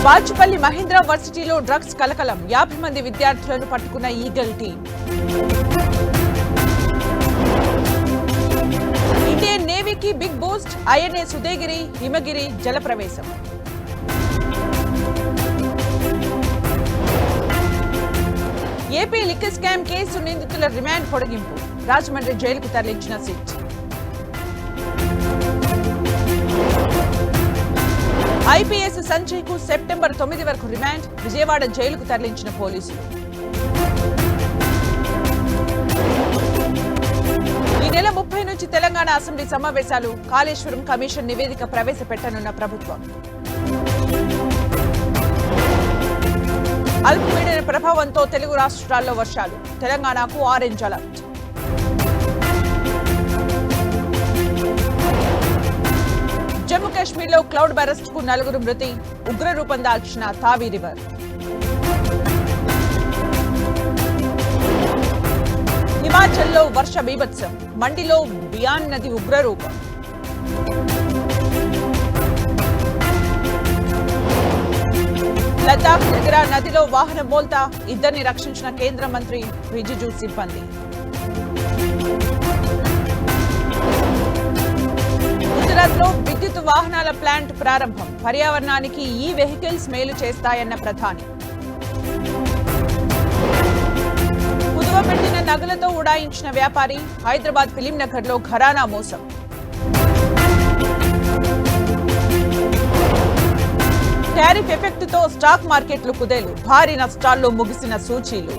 Bachupally Mahindra వర్సిటీలో drugs కలకలం 50 మంది విద్యార్థులను పట్టుకున్న ఈగల్ టీం. ఇండియన్ నేవీకి big boost, INS Udaygiri Himagiri జలప్రవేశం. ఏపీ లిక్కర్ స్కామ్ కేసు నిందితుల రిమాండ్ పొడిగింపు, రాజమండ్రి జైలుకు తరలించిన సిట్. ఐపీఎస్ సంజయ్ కు సెప్టెంబర్ 9 వరకు రిమాండ్, విజయవాడ జైలుకు తరలించిన పోలీసులు. ఈ నెల 30 నుంచి తెలంగాణ అసెంబ్లీ సమావేశాలు, కాళేశ్వరం కమిషన్ నివేదిక ప్రవేశపెట్టనున్న ప్రభుత్వం. అల్పపీడన ప్రభావంతో తెలుగు రాష్ట్రాల్లో వర్షాలు, తెలంగాణకు ఆరెంజ్ అలర్ట్. జమ్మూ కాశ్మీర్లో క్లౌడ్ బరస్ట్ కు 4 మృతి, ఉగ్ర రూపం దాల్చిన తావి రివర్. హిమాచల్లో వర్ష బీభత్సం, మండిలో బియాన్ నది ఉగ్ర రూపం. లద్దాఖ్ దగ్గర నదిలో వాహనం బోల్తా, 2 రక్షించిన కేంద్ర మంత్రి రిజిజు సిబ్బంది. గుజరాత్లో విద్యుత్ వాహనాల ప్లాంట్ ప్రారంభం, పర్యావరణానికి ఈ వెహికల్స్ మేలు చేస్తాయన్న ప్రధాని. కుదువ పెట్టిన నగలతో ఉడాయించిన వ్యాపారి, హైదరాబాద్ ఫిలిం నగర్లో ఘరానా మోసం. టారిఫ్ ఎఫెక్ట్ తో స్టాక్ మార్కెట్లు కుదేలు, భారీ నష్టాల్లో ముగిసిన సూచీలు.